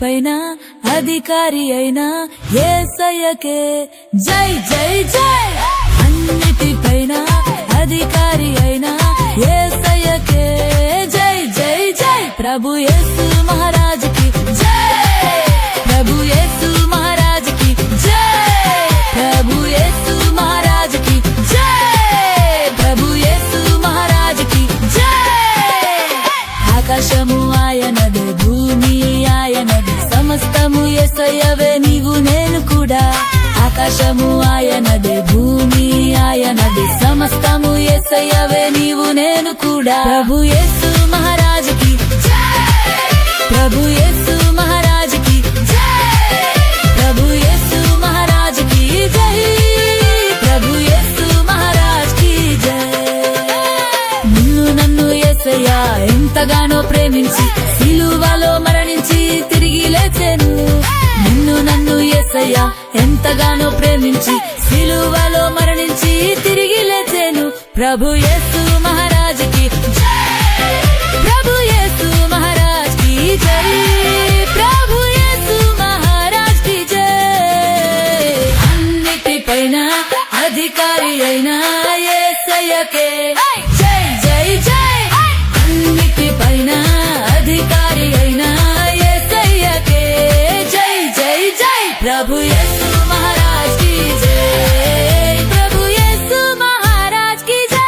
అన్నిటిపైన అధికారి అయినా యేసయ్యకే జై జై జై. అన్నిటిపైన అధికారి అయినా యేసయ్యకే జై జై జై. ప్రభు యేసు మహారాజ్ కి జై. ప్రభు యేసు మహారాజ్ కి జై. ప్రభు యేసు మహారాజ్ కి జై. ప్రభు యేసు మహారాజ్ కి జై. ఆకాశము ఆయనదే, భూమి ఆయనదే, సమస్తము యేసయ్యవే నీవు నేను కూడా. ఆకాశము ఆయనదే, భూమి ఆయనదే, సమస్తము యేసయ్యవే నీవు నేను కూడా. ప్రభు యేసు మహారాజ్ కి జై. ప్రభు యేసు మహారాజ్ కి జై. ప్రభు యేసు మహారాజ్ కి జై. ప్రభు యేసు మహారాజ్ కి జై. నిన్ను నన్ను యేసయ్య ఎంతగానో ప్రేమించి సిలువలో మరణించి తిరిగి లేచెను. నిన్ను నన్ను యేసయ్య ఎంతగానో ప్రేమించి సిలువలో మరణించి తిరిగి లేచెను. ప్రభు యేసు మహారాజ్ కి జై. ప్రభు యేసు మహారాజ్ కి జై. ప్రభు యేసు మహారాజ్ కి జై. అన్నిటిపైన అధికారి అయినా యేసయ్యకే జై జై జై. అన్నిటిపైన అధికారి అయినా యేసయ్యకే జై జై జై. ప్రభు యేసు మహారాజ్ కి జై. ప్రభు యేసు మహారాజ్ కి జై.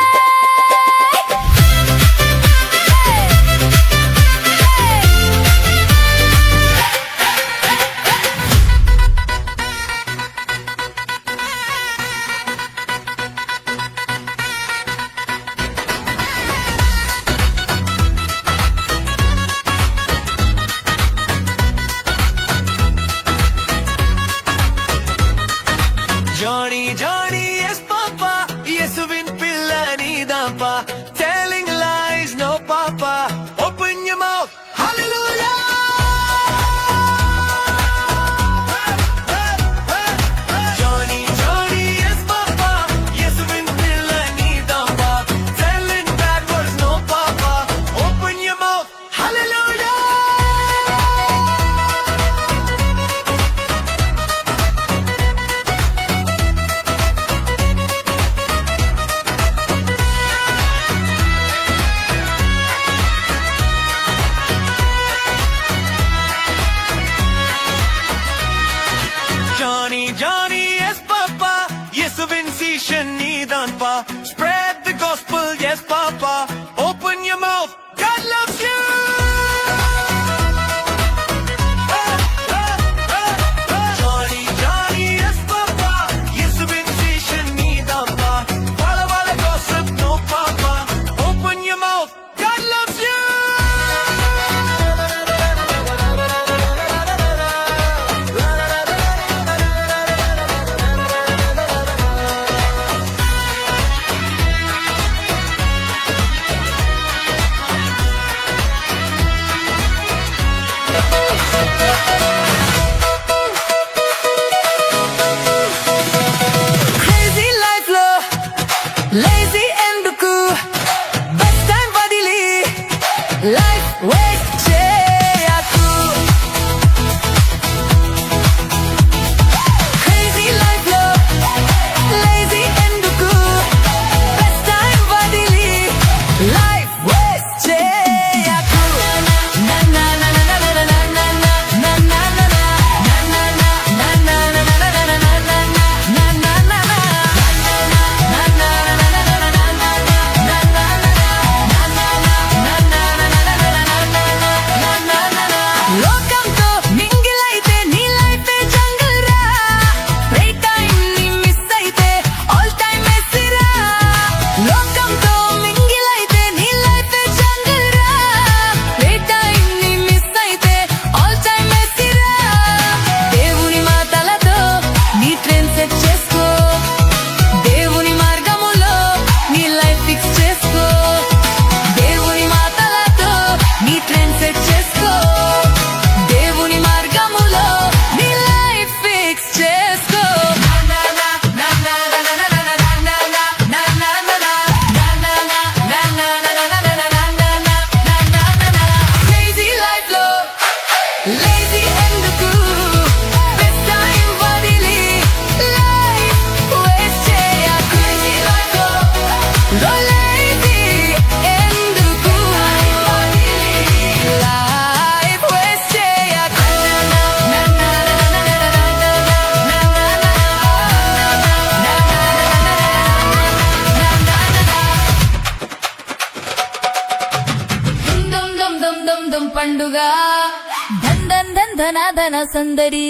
ధన సందడి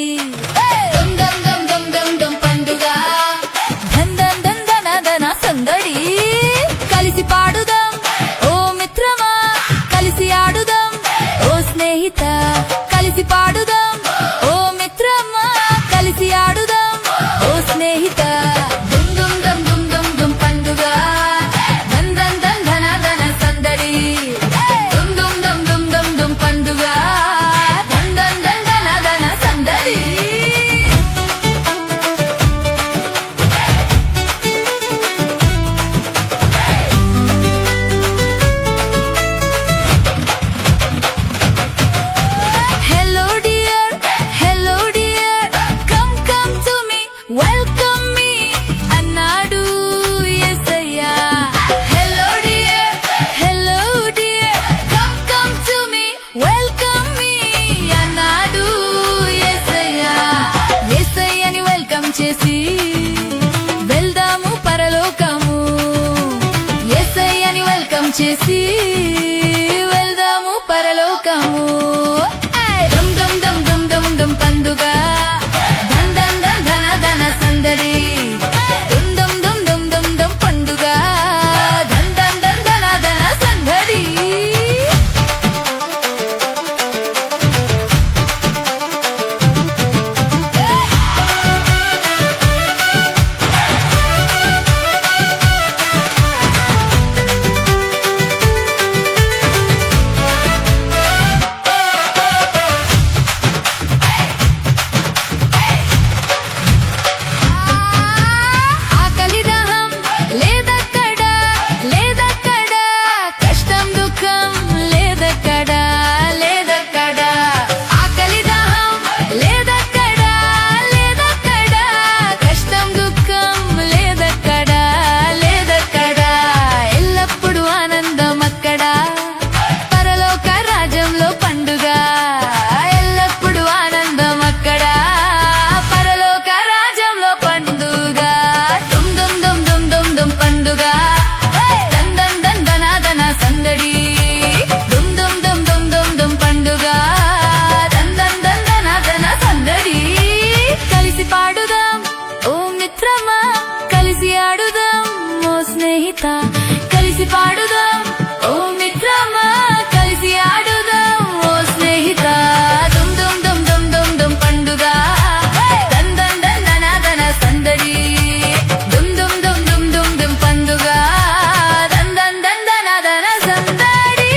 దుమ్ దుమ్ దుమ్ దుమ్ దుమ్ దుమ్ పండుగ ధన సందడి కలిసి పాడుదాం ఓ మిత్రమా కలిసి ఆడుదాం ఓ స్నేహిత కలిసి పాడుదాం ఓ మిత్రమా కలిసి ఆడుదాం ఓ స్నేహిత దుమ్ దుమ్ దుమ్ దుమ్ దుమ్ దుమ్ పండుగ ధన్ ధన్ ధన్ ధన సందడి దుమ్ దుమ్ దుమ్ దుమ్ దుమ్ దుమ్ పండుగ ధన్ ధన్ ధన్ ధన సందడి hello dear come to me welcome me అన్నాడు యేసయ్యా hello dear come to me welcome me అన్నాడు యేసయ్యా యేసయ్యని వెల్కమ్ చేసి వెళ్దాము పరలోకము యేసయ్యని వెల్కమ్ చేసి వెళ్దాము పరలోకము దుమ్ దుమ్ దుమ్ దుమ్ దుమ్ దుమ్ పండుగ ధన్ ధన్ ధన్ ధన సందడి దుమ్ దుమ్ దుమ్ దుమ్ దుమ్ దుమ్ పండుగ ధన్ ధన్ ధన్ ధన సందడి ఆకలి దాహం లేదక్కడ కష్టం దుఃఖం లేదక్కడ ఆకలి దాహం లేదక్కడ కష్టం దుఃఖం లేదక్కడ ఎల్లప్పుడూ ఆనందం అక్కడ పరలోక రాజ్యంలో పండుగ ఎల్లప్పుడూ ఆనందం అక్కడ పరలోక రాజ్యంలో పండుగ దుమ్ దుమ్ దుమ్ దుమ్ దుమ్ దుమ్ పండుగ ధన్ ధన్ ధన్ ధన సందడి దుమ్ దుమ్ దుమ్ దుమ్ దుమ్ దుమ్ పండుగ ధన్ ధన్ ధన్ ధన సందడి కలిసి పాడుదాం ఓ మిత్రమా కలిసి ఆడుదాం ఓ స్నేహిత కలిసి పాడుదాం ఓ మిత్రమా కలిసి ఆడుదాం ఓ స్నేహిత దుమ్ దుమ్ దుమ్ దుమ్ దుమ్ దుమ్ పండుగ ధన్ ధన్ ధన సందడి దుమ్ దుమ్ దుమ్ దుమ్ దుమ్ దుమ్ పండుగ ధన్ ధన్ ధన సందడి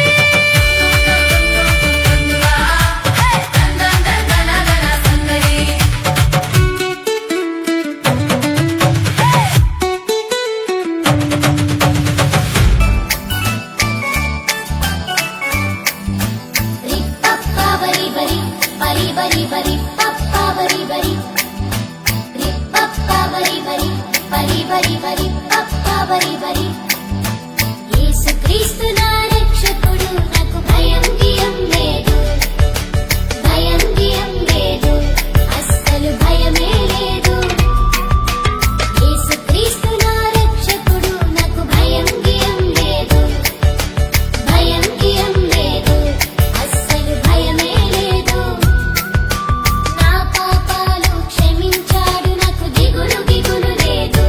ధన్ ధన్ ధన సందడి యేసుక్రీస్తు నా రక్షకుడు నాకు భయం గియం లేదు అస్సలు భయమే లేదు యేసుక్రీస్తు నా రక్షకుడు నాకు భయం గియం లేదు అస్సలు భయమే లేదు నా పాపాలు క్షమించాడు నాకు దిగులు లేదు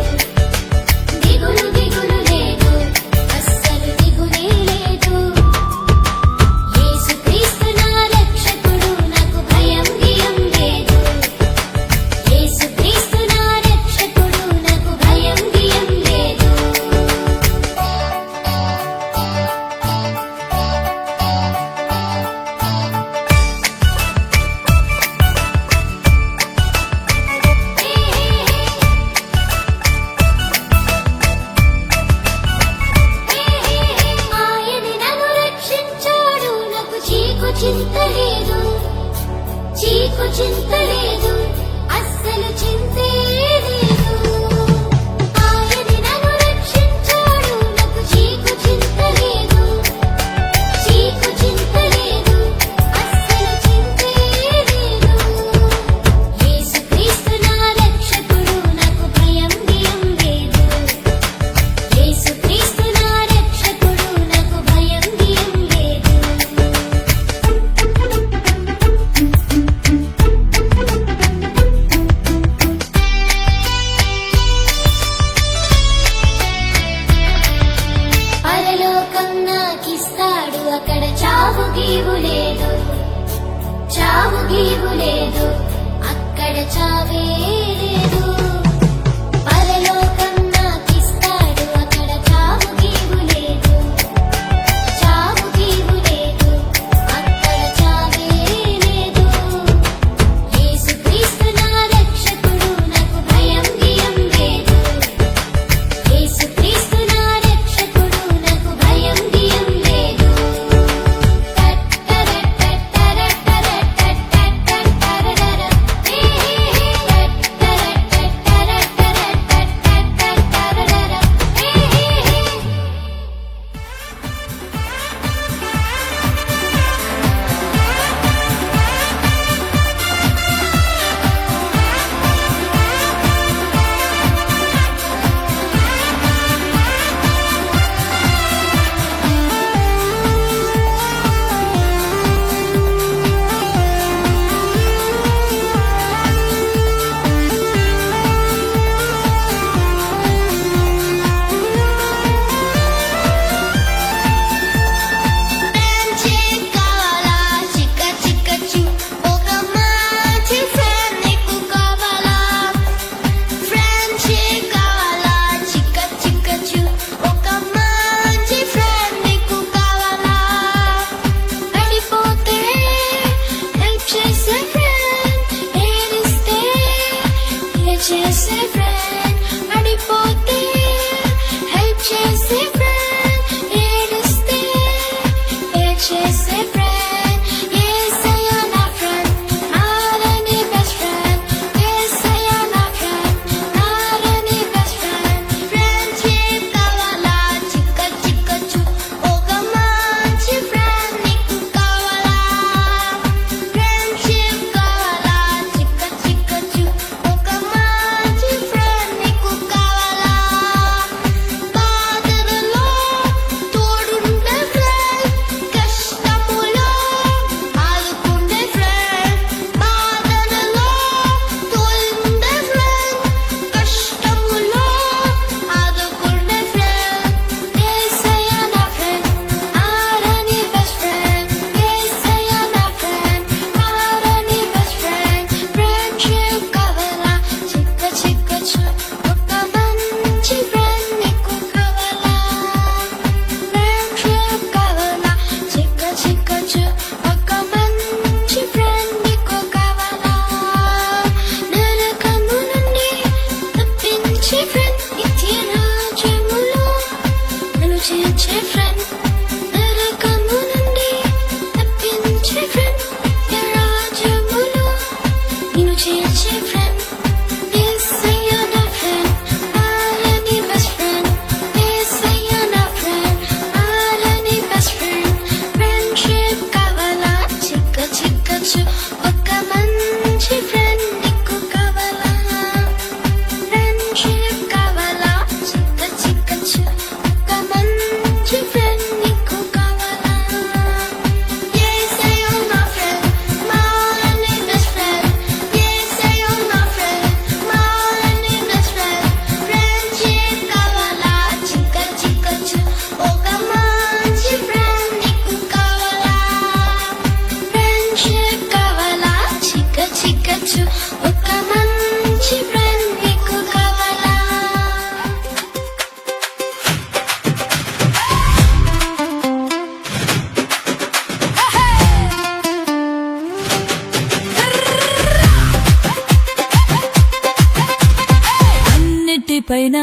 అన్నిటిపైన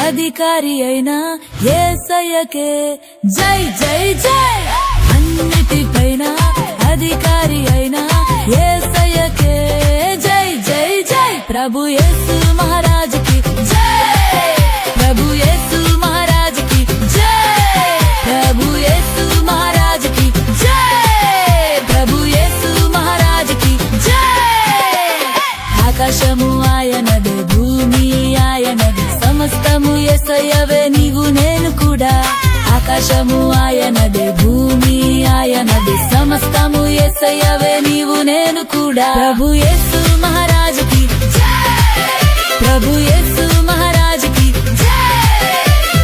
అధికారి అయిన యేసయ్యకే జై జై జై. అన్నిటిపైన అధికారి అయిన యేసయ్యకే జై జై జై. ప్రభు యేసు మహారాజ్ కి జై. ప్రభు యేసు మహారాజ్ కి జై. ప్రభు యేసు మహారాజ్ కి జై. ప్రభు యేసు మహారాజ్ కి జై. ఆకాశము ఆయనదే, భూమి ఆయనదే, సమస్తము యేసయ్యవే నీవు నేను కూడా. ఆకాశము ఆయనదే, భూమి ఆయనదే, సమస్తము యేసయ్యవే నీవు నేను కూడా. ప్రభు యేసు మహారాజ్ కి జై. ప్రభు యేసు మహారాజ్ కి జై.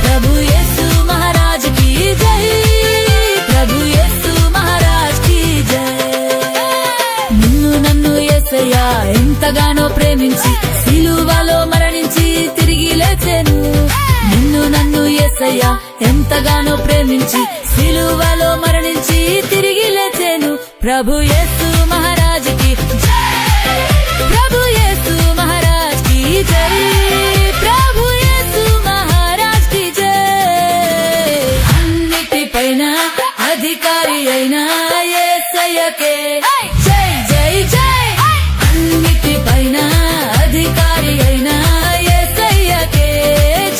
ప్రభు యేసు మహారాజ్ కి జై. ప్రభు యేసు మహారాజ్ కి జై. నిన్ను నన్ను యేసయ్య ఎంతగానో ప్రేమించి సిలువలో మరణించి తిరిగి లేచెను. నిన్ను నన్ను యేసయ్య ఎంతగానో ప్రేమించి సిలువలో మరణించి తిరిగి లేచెను. ప్రభు యేసు మహారాజ్ కి జై. ప్రభు యేసు మహారాజ్ కి జై. ప్రభు యేసు మహారాజ్ కి జై. అన్నిటిపైన అధికారి అయిన యేసయ్యకే జై జై జై. అన్నిటిపైన అధికారి అయిన యేసయ్యకే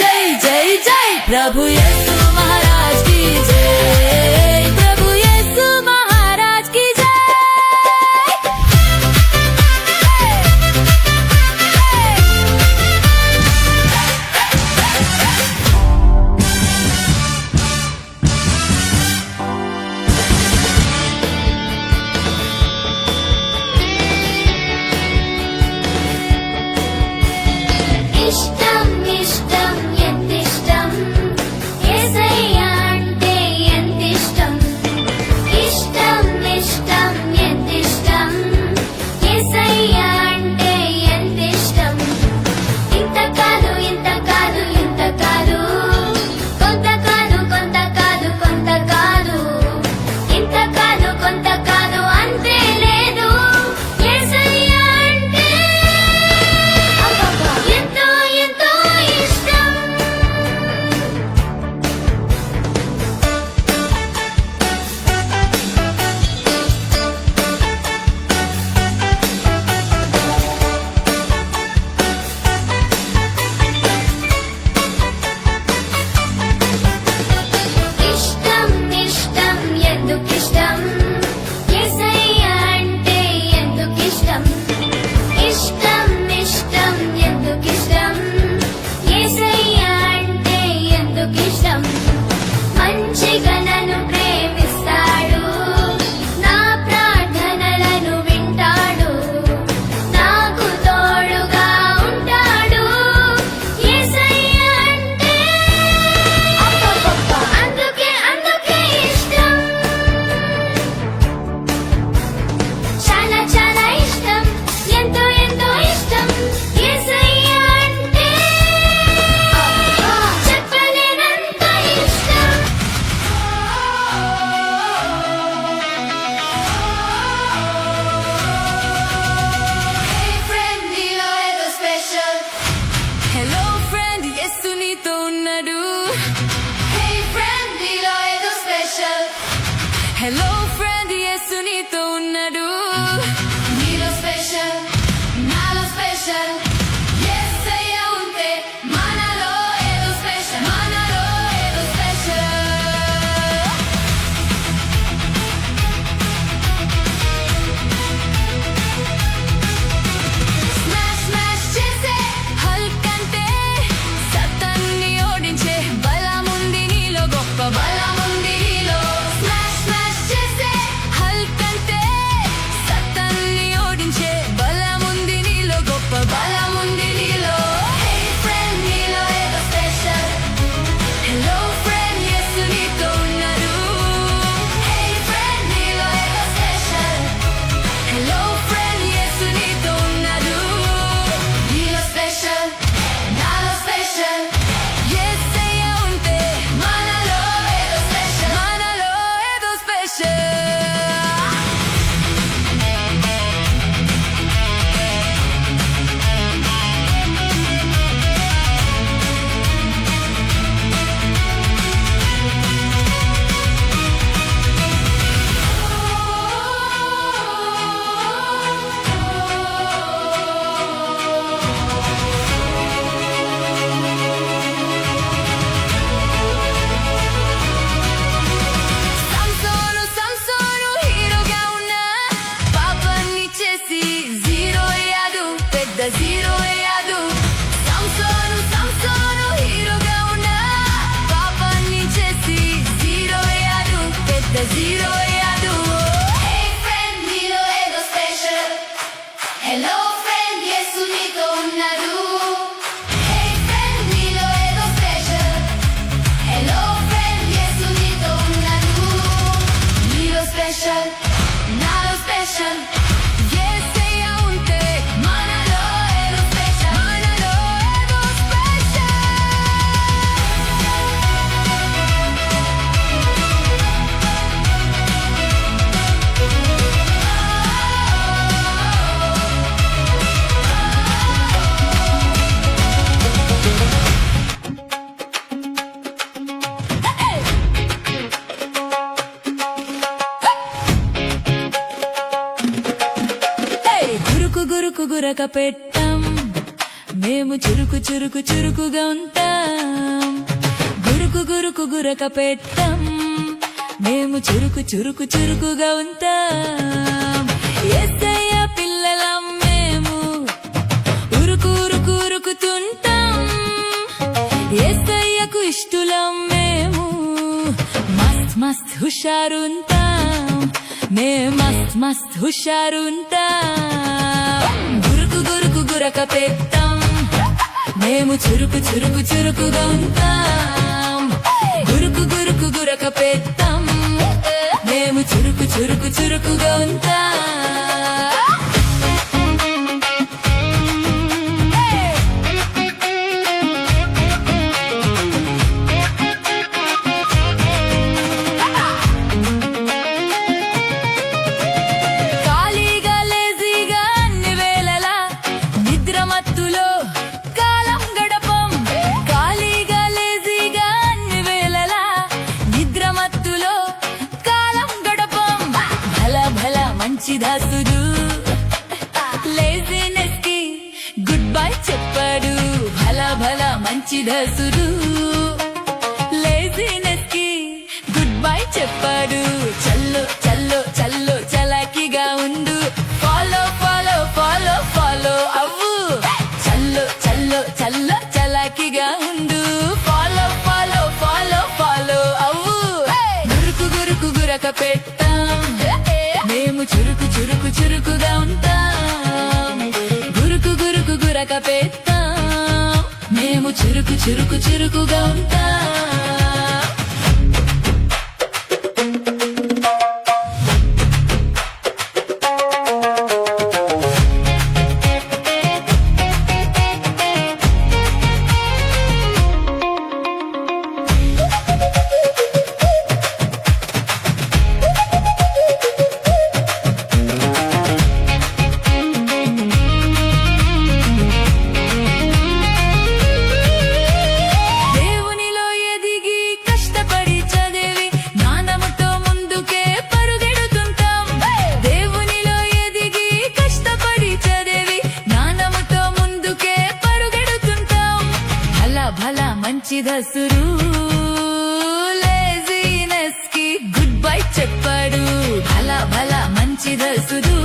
జై జై జై. ప్రభు యేసు మహారాజ్ కి జై. ప్రభు యేసు మహారాజ్ కి జై. ఇష్టం ఇష్టం ఎంతిష్టం యేసయ్య అంటే ఎంతిష్టం. ఇష్టం ఇష్టం ఎంతిష్టం యేసయ్య అంటే ఎంతిష్టం. ఇంత కాదు ఇంత కాదు ఇంత కాదు, కొంత కాదు కొంత కాదు కొంత కాదు, ఇంత కాదు కొంత కాదు అంతే లేదు. యేసయ్య అంటే ఎంతో ఎంతో ఇష్టం. ఇష్టం ఇష్టం ఎందుకిష్టం యేసయ్య అంటే ఎందుకిష్టం. ఇష్టం ఇష్టం ఎందుకిష్టం యేసయ్య అంటే ఎందుకిష్టం. మంచిగా నన్ను ప్రేమిస్తాడు, నా ప్రార్థనలను వింటాడు, నాకు తోడుగా ఉంటాడు. యేసయ్య అంటే అందుకే అందుకే ఇష్టం. చాలా చాలా ఇష్టం, ఎంతో ఎంతో ఇష్టం. యేసయ్య అంటే చెప్పలేనంత ఇష్టం. Hey friend, నీలో ఏదో స్పెషల్. హలో ఫ్రెండ్, యేసు నీతో ఉన్నాడు. Hey friend, నీలో ఏదో స్పెషల్. హలో ఫ్రెండ్, యేసు నీతో ఉన్నాడు. నీలో స్పెషల్, నాలో స్పెషల్. యేసయ్య ఉంటే మనలో ఏదో స్పెషల్, మనలో ఏదో స్పెషల్. స్మాష్ స్మాష్ చేసే హల్క్ అంటే సతాన్ని ఓడించే బలముంది నీలో, గొప్ప బలముంది నీలో. స్మాష్ స్మాష్ చేసే గురక పెట్టం మేము చురుకు చురుకు చురుకుగా ఉంటాం గురుకు గురుకు గురక పెట్టం మేము చురుకు చురుకు చురుకుగా ఉంటాం యేసయ్య పిల్లలం మేము ఉరుకు ఉరుకు ఉరుకుతుంటాం యేసయ్యకు ఇష్టలం మేము మస్త్ మస్త్ హుషారుంటాం మేము మస్త్ మస్త్ హుషారుంటాం గురుకు గురుకు గురక పెట్టం మేము చురుకు చురుకు చురుకుగా ఉంటాం గురుకు గురుకు గురక పెట్టం మేము చురుకు చురుకు చురుకుగా ఉంటాం ఖాళీగా లేజీగా అన్ని వేళలా నిద్రమత్తులో కాలం గడపం ఖాళీగా లేజీగా అన్ని వేళలా నిద్రమత్తులో కాలం గడపం భల భల మంచి దాసుడు లేజినెస్ కి గుడ్ బై చెప్పాడు భల భల మంచి దాసుడు లేజినెస్ కి గుడ్ బై చెప్పాడు చల్లు చల్లు చల్లు చలాకిగా ఉండు ఫాలో ఫాలో ఫాలో ఫాలో అవ్వు చల్లు చల్లు చల్లు చలాకిగా ఉండు ఫాలో ఫాలో ఫాలో ఫాలో అవ్వు గురుకు గురుకు గురక పెట్టాం మేము చురుకు చురుకు చురుకుగా ఉంటాం గురుకు గురుకు గురక పెట్టాం మేము చురుకు చురుకు చురుకుగా ఉంటాం దేవునిలో ఎదిగి కష్టపడి చదివి జ్ఞానముతో ముందుకే పరుగెడుతుంటాం దేవునిలో ఎదిగి కష్టపడి చదివి జ్ఞానముతో ముందుకే పరుగెడుతుంటాం భల భల మంచి దసురు లేజినెస్ కి గుడ్ బై చెప్పాడు భల భల మంచి దసురు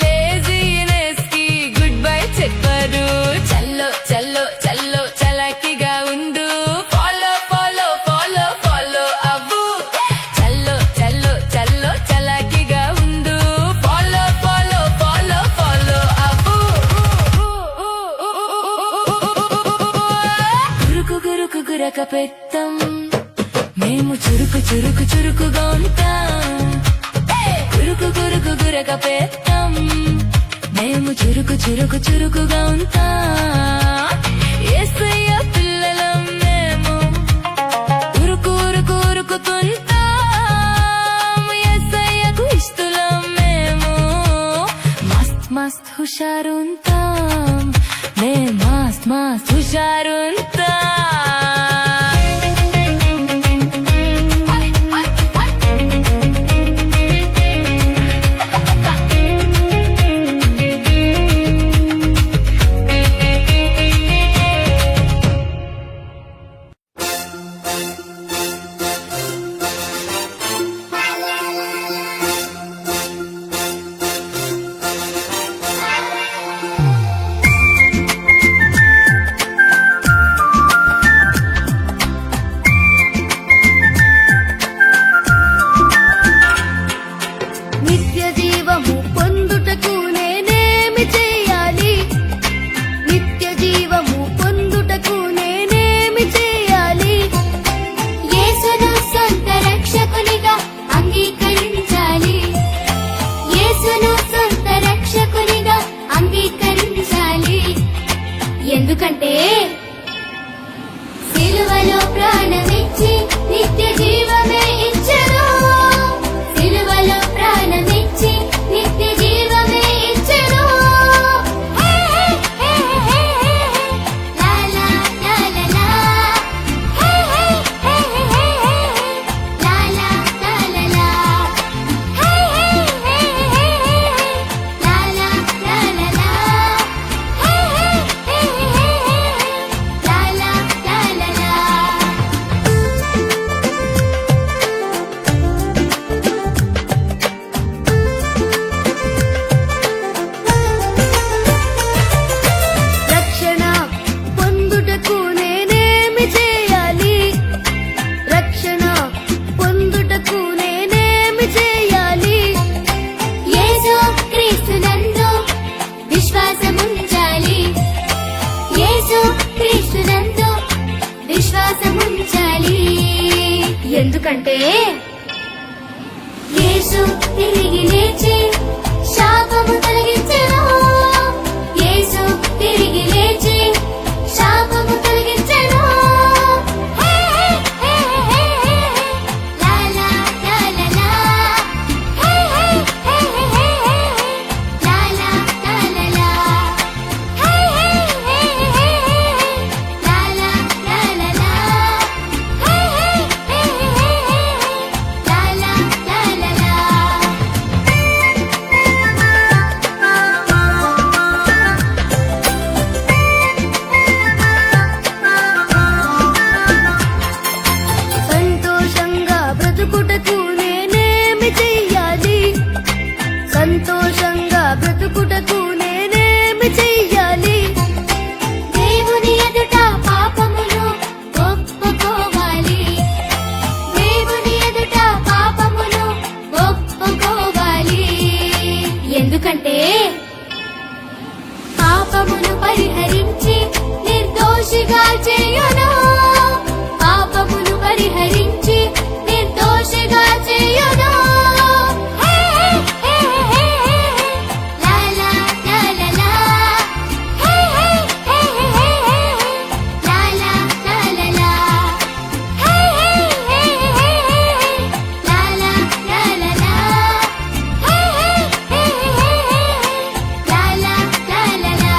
లేజినెస్ కి గుడ్ బై చెప్పాడు చల్లో చల్లో చల్లో చలాకిగా ఉండు ఫాలో ఫాలో ఫాలో ఫాలో అవ్వు చల్లో చల్లో చల్లో చలాకిగా ఉండు ఫాలో ఫాలో ఫాలో ఫాలో అవ్వు గురుకు గురుకు గురక పెట్టం మేము చురుకు చురుకు చురుకుగా ఉంటాం గురుకు గురుకు గురక పెట్టం మేము చురుకు చురుకు చురుకుగా ఉంటాం యేసయ్య పిల్లలం మేము ఉరుకు ఉరుకు ఉరుకుతుంటాం యేసయ్యకు ఇష్టలం మేము మస్త్ మస్త్ హుషారుంటాం మేము మస్త్ మస్త్ హుషారుంటాం నిత్య జీవము పొందుటకు నేనేమి చేయాలి నిత్య జీవము పొందుటకు నేనేమి చేయాలి యేసును సొంత రక్షకునిగా అంగీకరించాలి యేసును సొంత రక్షకునిగా అంగీకరించాలి ఎందుకంటే సిలువలో ప్రాణమిచ్చి నిత్య జీవమే ఇచ్చెను సిలువలో ప్రాణమిచ్చి నిత్య జీవమే ఇచ్చెను హే హే హే హే లా లా లా లా లా హే హే హే హే లా లా లా లా లా హే హే హే హే లా లా లా లా ఎందుకంటే యేసు తిరిగి లేచి శాపము తొలగించెను. యేసు తిరిగి లేచి శాపము తొలగించెను. హే హే హే హే లా లా లా లా లా. హే హే హే హే హే లా లా లా లా లా. హే హే హే హే లా లా లా లా లా. హే హే హే హే లా లా లా లా లా. సంతోషంగా బ్రతుకుటకు నేనేమి చెయ్యాలి? సంతోషంగా బ్రతుకుటకు నేనేమి చెయ్యాలి? దేవుని ఎదుట పాపమును ఒప్పుకోవాలి. దేవుని ఎదుట పాపమును ఒప్పుకోవాలి. ఎందుకంటే పాపమును పరిహరించి నిర్దోషిగా చేయును. పాపమును పరిహరించి నిర్దోషిగా చేయును. హే హే హే హే లా లా లా లా లా. హే హే హే హే లా లా లా లా లా. హే హే హే హే లా లా లా లా లా. హే హే హే హే లా లా లా లా లా.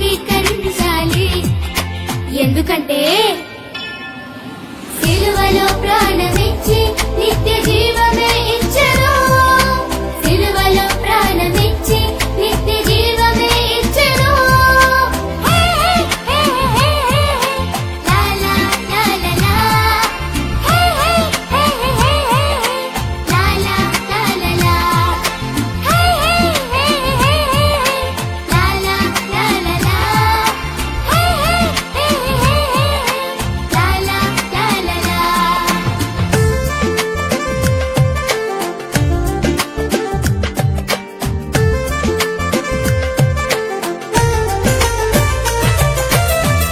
అంగీకరించాలి. ఎందుకంటే సిలువలో ప్రాణమిచ్చి నిత్య జీవమే ఇచ్చెను. సిలువలో ప్రాణమిచ్చి నిత్య జీవమే ఇచ్చెను. హే హే హే హే హే లా లా లా లా లా. హే హే హే హే హే లా లా లా లా లా. హే హే హే హే లా లా లా లా లా. హే హే హే లా లా లా లా లా.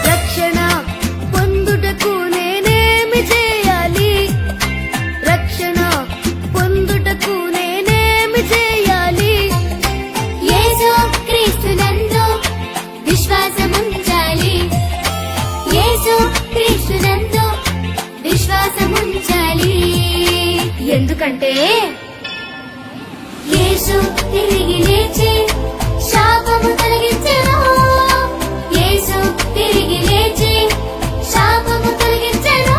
రక్షణ పొందుటకు నేనేమి చేయాలి? రక్షణ పొందుటకు నేనేమి చేయాలి? యేసు క్రీస్తునందు విశ్వాసముంచాలి. యేసు క్రీస్తునందు విశ్వాసముంచాలి. ఎందుకంటే యేసు తిరిగి లేచి శాపము తొలగించెను. యేసు తిరిగి లేచి శాపము తొలగించెను.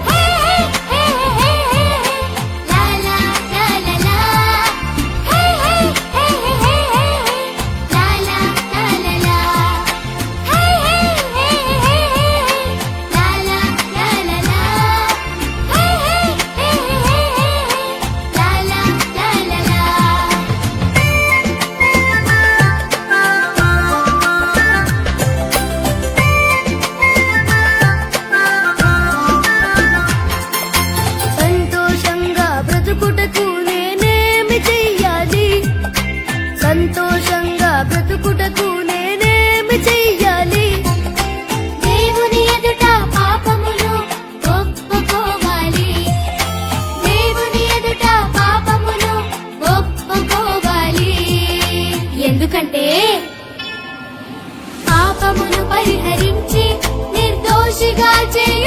హే హే హే హే లా లా లా లా లా. హే హే హే హే లా లా లా లా లా. హే హే హే లా లా లా లా లా. హే హే లా లా లా లా లా. సంతోషంగా బ్రతుకుటకు నేనేమి చెయ్యాలి? సంతోషంగా బ్రతుకుటకు నేనేమి చెయ్యాలి? దేవుని ఎదుట పాపమును ఒప్పుకోవాలి. దేవుని ఎదుట పాపమును ఒప్పుకోవాలి. ఎందుకంటే పాపమును పరిహరించి నిర్దోషిగా చేయ